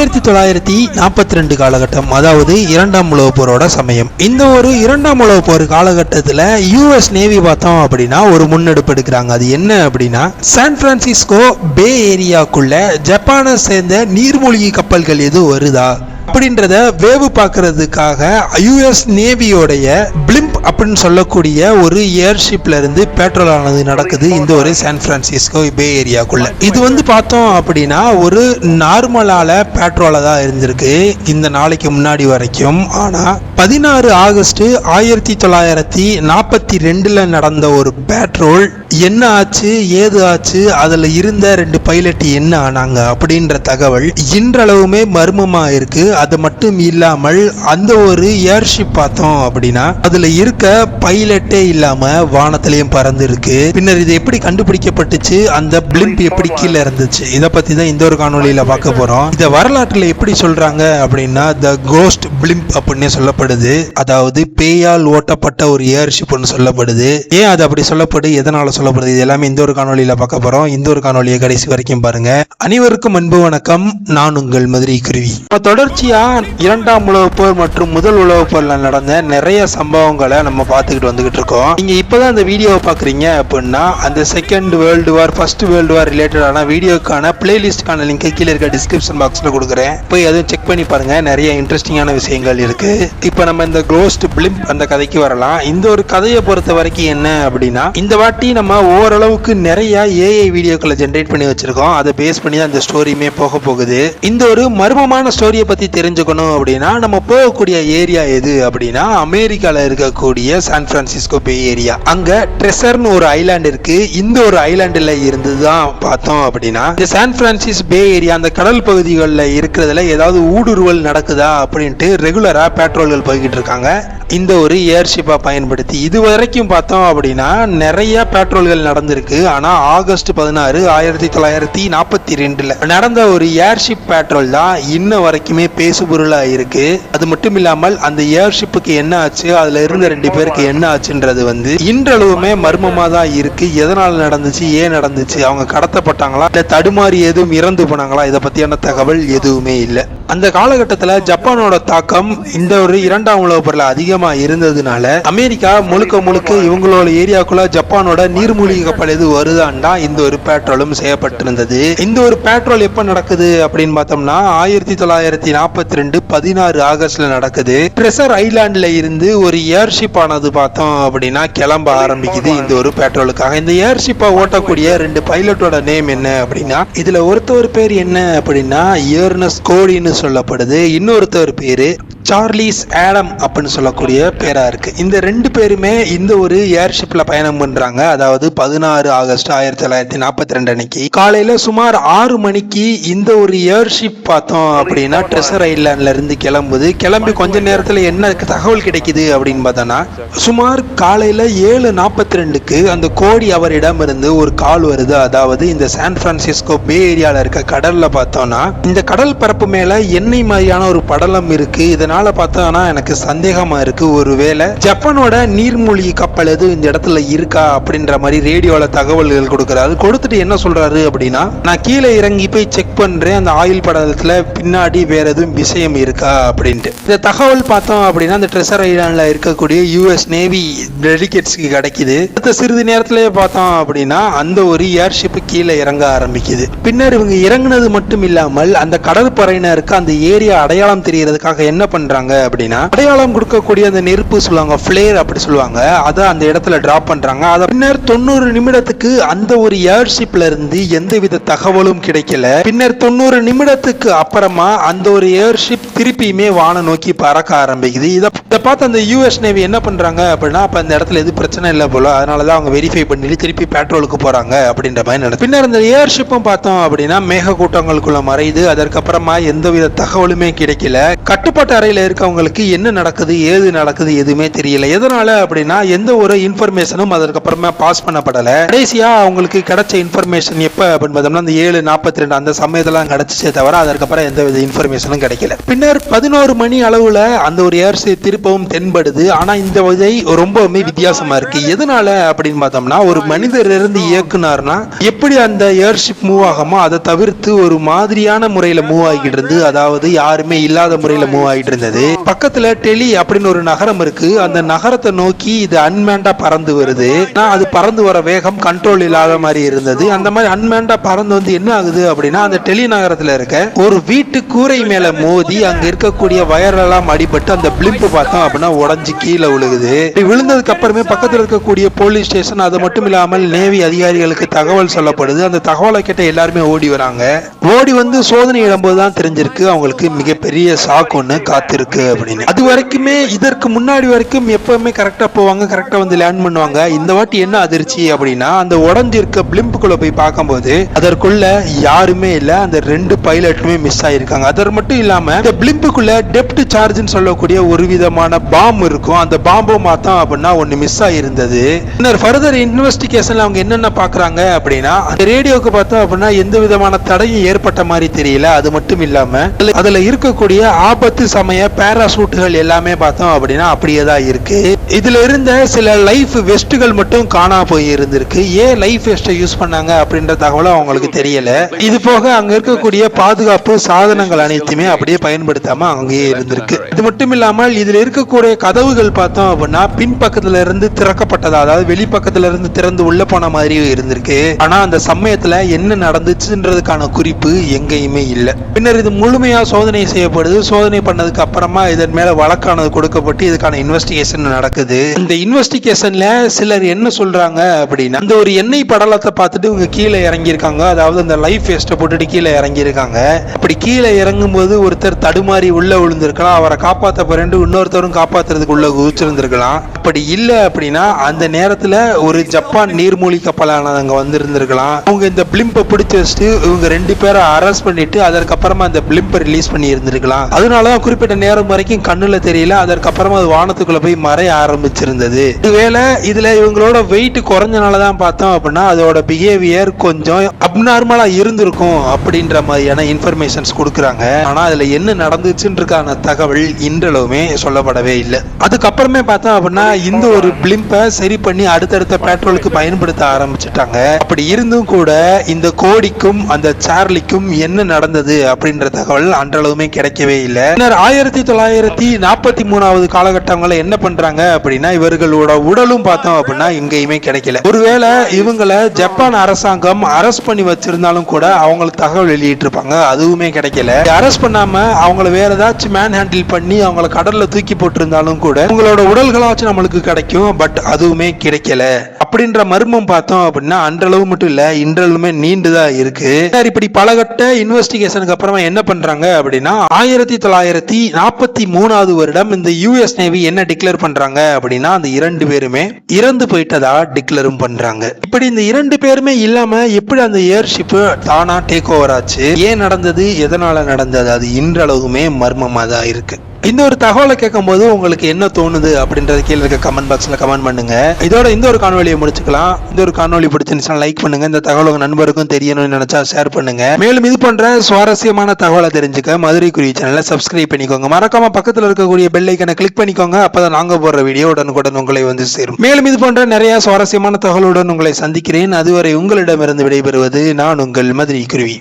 1942 காலகட்டம், அதாவது இரண்டாம் உலகப் போரோட சமயம். இந்த ஒரு இரண்டாம் உலகப் போர் காலகட்டத்தில் யூஎஸ் நேவி பார்த்தோம் அப்படின்னா ஒரு முன்னெடுப்பு எடுக்கிறாங்க. அது என்ன அப்படின்னா, சான் பிரான்சிஸ்கோ பே ஏரியாக்குள்ள ஜப்பானை சேர்ந்த நீர்மூழ்கி கப்பல்கள் எதுவும் வருதா அப்படின்றத வேவு பார்க்கறதுக்காக யூஎஸ் நேவியோடைய பிளிம்ப் அப்படின்னு சொல்லக்கூடிய ஒரு ஏர்ஷிப்ல இருந்து பெட்ரோல் ஆனது நடக்குது இந்த ஒரு சான் பிரான்சிஸ்கோ பே ஏரியாக்குள்ள. இது பார்த்தோம் அப்படின்னா ஒரு நார்மலால பெட்ரோலா தான் இருந்திருக்கு இந்த நாளைக்கு முன்னாடி வரைக்கும். ஆனா 16 ஆகஸ்ட் 1942 நடந்த ஒரு பெட்ரோல் என்ன ஆச்சு, ஏது ஆச்சு, அதுல இருந்த 2 பைலட் என்ன ஆனாங்க அப்படின்ற தகவல் இன்றளவுமே மர்மமா இருக்கு. அது மட்டும் இல்லாமல் அந்த ஒரு ஏர்ஷிப் பார்த்தோம் அப்படின்னா அதுல இருக்க பைலட்டே இல்லாம வானத்திலையும் பறந்து இருக்கு. பின்னர் இது எப்படி கண்டுபிடிக்கப்பட்டுச்சு, அந்த பிளிம்ப் எப்படி கீழே இருந்துச்சு, இதை பத்தி தான் இந்த ஒரு காணொலியில பார்க்க போறோம். இத வரலாற்றுல எப்படி சொல்றாங்க அப்படின்னா த கோஸ்ட் பிளிம்ப் அப்படின்னு சொல்லப்படுது. அதாவது பேயால் ஓட்டப்பட்ட ஒரு ஏர்ஷிப்னு சொல்லப்படுது. ஏன் அது அப்படி சொல்லப்படுது, எதனால சொல்லப்படுது, இது எல்லாமே இந்த ஒரு காணொலியில பார்க்க போறோம். இந்த ஒரு காணொலியை கடைசி வரைக்கும் பாருங்க. அனைவருக்கும் அன்பு வணக்கம். நான் உங்கள் மதுரை குருவி. தொடர்ச்சியா இரண்டாம் உலகப் போர் மற்றும் முதல் உலகப் போர்ல நடந்த நிறைய சம்பவங்களை நம்ம பார்த்துக்கிட்டு வந்துகிட்டு இருக்கோம். நீங்க இப்பதான் இந்த வீடியோவை பாக்குறீங்க அப்படின்னா அந்த second world war, first world war ரிலேட்டடான வீடியோக்கான பிளேலிஸ்டுக்கான லிங்க் கீழே இருக்க டிஸ்கிரிப்ஷன் பாக்ஸ்ல கொடுக்குறேன். போய் அதுவும் செக் பண்ணி பாருங்க. நிறைய இன்ட்ரெஸ்டிங்கான விஷயங்கள் இருக்கு. இப்போ நம்ம இந்த கோஸ்ட் பிளிம்ப் அந்த கதைக்கு வரலாம். இந்த ஒரு கதையை பொறுத்த வரைக்கும் என்ன அப்படின்னா, இந்த வாட்டி நம்ம ஓரளவுக்கு நிறைய ஏஐ வீடியோக்களை ஜென்ரேட் பண்ணி வச்சிருக்கோம். அதை பேஸ் பண்ணி தான் இந்த ஸ்டோரியுமே போக போகுது. இந்த ஒரு மர்மமான ஸ்டோரியை பத்தி தெரிஞ்சுக்கணும் அப்படின்னா நம்ம போகக்கூடிய ஏரியா எது அப்படின்னா அமெரிக்கால இருக்கக்கூடிய சான் பிரான்சிஸ்கோ பே ஏரியா. அங்க ட்ரெசர்னு ஒரு ஐலாண்ட் இருக்கு. இந்த ஒரு ஐலாண்டுல இருந்து தான் பார்த்தோம் அப்படின்னா இந்த சான் பிரான்சிஸ் பே ஏரியா அந்த கடல் பகுதிகளில் இருக்கிறதுல ஏதாவது ஊடுருவல் நடக்குதா அப்படின்ட்டு ரெகுலரா பெட்ரோல்கள் போய்கிட்டு இருக்காங்க இந்த ஒரு ஏர்ஷிப்பை பயன்படுத்தி. இது வரைக்கும் பார்த்தோம் அப்படின்னா நிறைய பெட்ரோல்கள் நடந்திருக்கு. ஆனா ஆகஸ்ட் 16, 1942 நடந்த ஒரு ஏர்ஷிப் பெட்ரோல் தான் இன்ன வரைக்குமே பேசுபொருளா இருக்கு. அது மட்டும் இல்லாமல் அந்த ஏர்ஷிப்புக்கு என்ன ஆச்சு, அதுல இருந்த 2 பேருக்கு என்ன ஆச்சுன்றது இன்றளவுமே மர்மமா தான் இருக்கு. எதனால நடந்துச்சு, ஏன் நடந்துச்சு, அவங்க கடத்தப்பட்டாங்களா இல்ல தடுமாறி எதுவும் இறந்து போனாங்களா, இதை பத்தியான தகவல் எதுவுமே இல்லை. அந்த காலகட்டத்தில் ஜப்பானோட தாக்கம் இந்த ஒரு இரண்டாம் உலகப் போர்ல அதிகமா இருந்ததுனால அமெரிக்கா முழுக்க இவங்களோட ஏரியாக்குள்ள ஜப்பானோட நீர்மூழ்கி கப்பல் எது வருதான்டா இந்த ஒரு பெட்ரோலும் செய்யப்பட்டிருந்தது. இந்த ஒரு பெட்ரோல் எப்ப நடக்குது அப்படின்னு பார்த்தோம்னா 1942 16 ஆகஸ்ட்ல நடக்குது. ட்ரெசர் ஐலாண்ட்ல இருந்து ஒரு ஏர்ஷிப் ஆனது பார்த்தோம் அப்படின்னா கிளம்ப ஆரம்பிக்குது இந்த ஒரு பெட்ரோலுக்காக. இந்த ஏர்ஷிப்பை ஓட்டக்கூடிய 2 பைலட்டோட நேம் என்ன அப்படின்னா, இதுல ஒருத்தவர் பேர் என்ன அப்படின்னா எர்னஸ்ட் கோடின்னு சொல்லப்படுது. இன்னொருத்தவர் பேரு சார்லிஸ் ஆடம் அப்படின்னு சொல்லக்கூடிய பேரா இருக்கு. இந்த 2 பேருமே இந்த ஒரு ஏர்ஷிப்ல பயணம் பண்றாங்க. அதாவது 16 ஆகஸ்ட் 1942 அன்னைக்கு காலையில சுமார் 6 மணிக்கு இந்த ஒரு ஏர்ஷிப் பார்த்தோம் அப்படின்னா ட்ரெசர் ஐலாண்ட்ல இருந்து கிளம்பி கொஞ்ச நேரத்துல என்ன தகவல் கிடைக்குது அப்படின்னு பார்த்தோம்னா சுமார் காலையில 7:42க்கு அந்த கோடி அவரிடம் இருந்து ஒரு கால் வருது. அதாவது இந்த சான் பிரான்சிஸ்கோ பே ஏரியால இருக்க கடல்ல பார்த்தோம்னா இந்த கடல் பரப்பு மேல எண்ணெய் மாதிரியான ஒரு படலம் இருக்கு. இதனால பார்த்தோம்னா எனக்கு சந்தேகமா இருக்கு, ஒருவேளை ஜப்பானோட நீர்மூழ்கி கப்பல் எது இந்த இடத்துல இருக்கா அப்படின்ற மாதிரி ரேடியோல தகவல்கள் கொடுக்கிறாரு. கொடுத்துட்டு என்ன சொல்றாரு அப்படின்னா, நான் கீழே இறங்கி போய் செக் பண்றேன், அந்த ஆயில் படலத்துல பின்னாடி வேற எதுவும் விஷயம் இருக்கா அப்படின்ட்டு. இந்த தகவல் பார்த்தோம் அப்படின்னா அந்த ட்ரெசர் ஐலாண்ட்ல இருக்கக்கூடிய யூஎஸ் நேவி டெலிகேட்ஸ்க்கு கிடைக்குது. அடுத்த சிறிது நேரத்திலேயே பார்த்தோம் அப்படின்னா அந்த ஒரு ஏர்ஷிப் கீழே இறங்க ஆரம்பிக்குது. பின்னர் இவங்க இறங்குனது மட்டும் இல்லாமல் அந்த கடற்படையினருக்கு அந்த ஏரியா அடையாளம் தெரியறதுக்காக என்ன பண்றாங்க அப்படின்னா அடையாளம் கொடுக்கக்கூடிய அந்த நெருப்பு சொல்லுவாங்க, ஃபிளேர் அப்படி சொல்லுவாங்க, அதை அந்த இடத்துல டிராப் பண்றாங்க. அத பின்னர் 90 நிமிடத்துக்கு அந்த ஒரு ஏர்ஷிப்ல இருந்து எந்தவித தகவலும் கிடைக்கல. பின்னர் 90 நிமிடத்துக்கு அப்புறமா அந்த ஒரு ஏர்ஷிப் திருப்பியுமே வானம் நோக்கி பறக்க ஆரம்பிக்குது. இதை பார்த்து அந்த யூஎஸ் நேவி என்ன பண்றாங்க அப்படின்னா, அப்ப அந்த இடத்துல எது பிரச்சனை இல்லை போல, அதனாலதான் அவங்க வெரிஃபை பண்ணி திருப்பி பெட்ரோலுக்கு போறாங்க அப்படின்ற மாதிரி நடக்கும். பின்னர் அந்த ஏர்ஷிப்பும் பார்த்தோம் அப்படின்னா மேக கூட்டங்களுக்குள்ள மறையுது. அதற்கப்புறமா எந்தவித தகவலுமே கிடைக்கல. கட்டுப்பாட்டு அறையில இருக்கவங்களுக்கு என்ன நடக்குது, ஏது நடக்குது எதுவுமே தெரியல. எதனால அப்படின்னா எந்த ஒரு இன்ஃபர்மேஷனும் அதற்கப்புறமா பாஸ் பண்ணப்படல. கடைசியா அவங்களுக்கு கிடைச்ச இன்ஃபர்மேஷன் எப்ப அப்படின்னு பார்த்தோம்னா அந்த 7:42 அந்த சமயத்துல கிடைச்சே தவிர அதற்கப்புறம் எந்த வித இன்ஃபர்மேஷனும் கிடைக்கல. பின்னர் 11 மணி அளவுல அந்த ஒரு ஏர்ஷிப் திருப்பவும் இப்பவும் தென்படுது. ஆனா இந்த விதை ரொம்பவுமே வித்தியாசமா இருக்கு. எதனால அப்படின்னு பார்த்தோம்னா, ஒரு மனிதர் இருந்து இயக்குனார்னா எப்படி அந்த ஏர்ஷிப் மூவ் ஆகுமோ அதை தவிர்த்து ஒரு மாதிரியான முறையில மூவ் ஆகிட்டு இருந்து, அதாவது யாருமே இல்லாத முறையில மூவ் ஆகிட்டு இருந்தது. பக்கத்துல டெலி அப்படின்னு ஒரு நகரம் இருக்கு. அந்த நகரத்தை நோக்கி இது அன்மேண்டா பறந்து வருது. அது பறந்து வர வேகம் கண்ட்ரோல் இல்லாத மாதிரி இருந்தது. அந்த மாதிரி அன்மேண்டா பறந்து வந்து என்ன ஆகுது அப்படின்னா, அந்த டெலி நகரத்துல இருக்க ஒரு வீட்டு கூரை மேல மோதி அங்க இருக்கக்கூடிய வயரெல்லாம் அடிபட்டு அந்த பிளிம்பு பார்த்தோம் அப்படின்னா உடஞ்சி கீழே விழுகுது. விழுந்ததுக்கு அப்புறமே பக்கத்தில் இருக்கக்கூடிய போலீஸ் ஸ்டேஷன், அது மட்டும் இல்லாமல் நேவி அதிகாரிகளுக்கு தகவல் சொல்லப்படுது. அந்த தகவலை கேட்ட எல்லாருமே ஓடி வராங்க. ஓடி வந்து சோதனை இடும்போது தான் தெரிஞ்சிருக்கு அவங்களுக்கு மிகப்பெரிய ஷாக் ஒன்று காத்திருக்கு அப்படின்னு. அது வரைக்குமே இதற்கு முன்னாடி வரைக்கும் எப்பவுமே கரெக்டா போவாங்க, கரெக்டா வந்து லேண்ட் பண்ணுவாங்க. இந்த வாட்டி என்ன அதிர்ச்சி அப்படின்னா, அந்த உடஞ்சிருக்க பிளிம்புக்குள்ள போய் பார்க்கும்போது அதற்குள்ள யாருமே இல்ல. அந்த 2 பைலட்டுமே மிஸ் ஆயிருக்காங்க. அது மட்டும் இல்லாம இந்த பிளிம்புக்குள்ள டெப்த் சார்ஜ்னு சொல்லக்கூடிய ஒரு விதமான பாம்பு இருக்கும். அந்த பாம்பும் பார்த்தோம் அப்படின்னா ஒன்னு மிஸ் ஆயிருந்தது. ஃபர்தர் இன்வெஸ்டிகேஷன்ல அவங்க என்னென்ன பாக்குறாங்க அப்படின்னா, அந்த ரேடியோக்கு பார்த்தோம் அப்படின்னா எந்த விதமான தடையும் ஏற்பட்ட மாதிரி தெரியல. அது மட்டும் இல்லாம அதுல இருக்கக்கூடிய ஆபத்து சமய பேராசூட்டுகள் எல்லாமே பார்த்தோம் அப்படின்னா அப்படியே தான் இருக்கு. இதுல இருந்த சில லைஃப் வெஸ்ட்கள் மட்டும் காணா போய் இருந்திருக்கு. ஏன் லைஃப் வெஸ்ட்டை யூஸ் பண்ணாங்க அப்படின்ற தகவலும் அவங்களுக்கு தெரியல. இது போக அங்க இருக்கக்கூடிய பாதுகாப்பு சாதனங்கள் அனைத்துமே அப்படியே பயன்படுத்தாம அங்கேயே இருந்திருக்கு. இது மட்டும் இல்லாமல் இதுல இருக்கக்கூடிய கதவுகள் பார்த்தோம் அப்படின்னா பின்பக்கத்துல இருந்து திறக்கப்பட்டதா, அதாவது வெளிப்பக்கத்துல இருந்து திறந்து உள்ள போன மாதிரி இருந்திருக்கு. ஆனா அந்த சமயத்துல என்ன நடந்துச்சுன்றதுக்கான குறிப்பு எங்கேயுமே இல்ல. பின்னர் இது முழுமையா சோதனை செய்யப்படுது. சோதனை பண்ணதுக்கு அப்புறமா இதன் மேல வழக்கானது கொடுக்கப்பட்டு இதுக்கான இன்வெஸ்டிகேஷன் நடக்குது. இந்த இன்வெஸ்டிகேஷன்ல சிலர் என்ன சொல்றாங்க அப்படின்னா, அந்த ஒரு எண்ணெய் படலத்தை பார்த்துட்டு இவங்க கீழே இறங்கியிருக்காங்க. அதாவது அந்த லைஃப் வெஸ்ட்டை போட்டுட்டு கீழே இறங்கியிருக்காங்க. அப்படி கீழே இறங்கும் போது ஒருத்தர் தடுமாறி உள்ள விழுந்திருக்கலாம். அவரை காப்பாற்ற பிறகு இன்னொருத்தரும் காப்பாத்துறதுக்கு உள்ள குதிச்சிருந்திருக்கலாம். அப்படி இல்லை அப்படின்னா அந்த நேரத்துல ஒரு ஜப்பான் நீர்மூழ்கி கப்பலானது அங்க வந்திருந்திருக்கலாம். அவங்க இந்த பிளிம்பை பிடிச்சு வச்சுட்டு இவங்க 2 பேரை அரெஸ்ட் பண்ணிட்டு அதற்கப்புறமா அந்த பிளிம்பை ரிலீஸ் பண்ணி இருந்திருக்கலாம். அதனாலதான் குறிப்பிட்ட நேரம் வரைக்கும் கண்ணுல தெரியல. அதற்கப்புறமா அது வானத்துக்குள்ள போய் மறைய ஆரம்பிச்சிருந்தது. ஒருவேளை இதுல இவங்களோட வெயிட் குறைஞ்சனாலதான் பார்த்தோம் அப்படின்னா அதோட பிஹேவியர் கொஞ்சம் அப்நார்மலா இருந்திருக்கும் அப்படின்ற மாதிரியான இன்ஃபர்மேஷன்ஸ் கொடுக்குறாங்க. ஆனா அதுல என்ன நடந்துச்சுன்றதுக்கான தகவல் இன்றளவுமே சொல்லப்படவே இல்லை. அதுக்கப்புறமே பார்த்தோம் அப்படின்னா இந்த ஒரு பிளிம்பை சரி பண்ணி அடுத்தடுத்த பெட்ரோலுக்கு பயன்படுத்த ஆரம்பிச்சுட்டாங்க. அப்படி இருந்தும் கூட இந்த கோடிக்கும் அந்த சார்லிக்கும் என்ன நடந்தது அப்படின்ற தகவல் அன்றளவுமே கிடைக்கவே இல்லை. 1943 காலகட்டங்களில் என்ன பண்றாங்க அப்படின்னா, இவர்களோட உடலும் பார்த்தோம் அப்படின்னா எங்கேயுமே கிடைக்கல. ஒருவேளை இவங்களை ஜப்பான் அரசாங்கம் அரெஸ்ட் பண்ணி வச்சிருந்தாலும் கூட அவங்களுக்கு தகவல் வெளியிட்டு இருப்பாங்க, அதுவுமே கிடைக்கல. அரெஸ்ட் பண்ணாம அவங்கள வேற ஏதாச்சும் மேன் ஹேண்டில் பண்ணி அவங்கள கடல்ல தூக்கி போட்டிருந்தாலும் கூட உங்களோட உடல்களாச்சும் நம்மளுக்கு கிடைக்கும். பட் அதுவுமே கிடைக்கல. அப்படின்ற மர்மம் பார்த்தோம் அப்படின்னா அன்றளவு மட்டும் இல்ல, இன்றளவுமே நீண்டுதான் இருக்கு. இப்படி பலகட்ட இன்வெஸ்டிகேஷனுக்கு அப்புறமா என்ன பண்றாங்க அப்படின்னா, 1943 வருடம் இந்த யுஎஸ் நேவி என்ன டிக்ளேர் பண்றாங்க அப்படின்னா, அந்த 2 பேருமே இறந்து போயிட்டதா டிக்ளேரும் பண்றாங்க. இப்படி இந்த 2 பேருமே இல்லாம எப்படி அந்த ஏர்ஷிப் தானா டேக் ஓவர் ஆச்சு, ஏன் நடந்தது, எதனால நடந்தது, அது இன்றளவுமே மர்மமா தான் இருக்கு. இந்த ஒரு தகவலை கேட்கும் போது உங்களுக்கு என்ன தோணுது அப்படின்றது கீழே இருக்க கமெண்ட் பாக்ஸ்ல கமெண்ட் பண்ணுங்க. இதோட இந்த ஒரு காணொலியை முடிச்சுக்கலாம். இந்த ஒரு காணொலி பிடிச்சிருந்துச்சுன்னா லைக் பண்ணுங்க. இந்த தகவல் உங்க நண்பருக்கும் தெரியணும்னு நினைச்சா ஷேர் பண்ணுங்க. மேலும் இது போன்ற சுவாரஸ்யமான தகவலை தெரிஞ்சுக்க மதுரை குருவி சேனலை சப்ஸ்கிரைப் பண்ணிக்கோங்க. மறக்காம பக்கத்தில் இருக்கக்கூடிய பெல் ஐக்கனை கிளிக் பண்ணிக்கோங்க. அப்பதான் நாங்க போடுற வீடியோ உடனுக்குடன் உங்களை வந்து சேரும். மேலும் இது போன்ற நிறைய சுவாரஸ்யமான தகவலுடன் உங்களை சந்திக்கிறேன். அதுவரை உங்களிடமிருந்து விடைபெறுவது நான் உங்கள் மதுரை குருவி.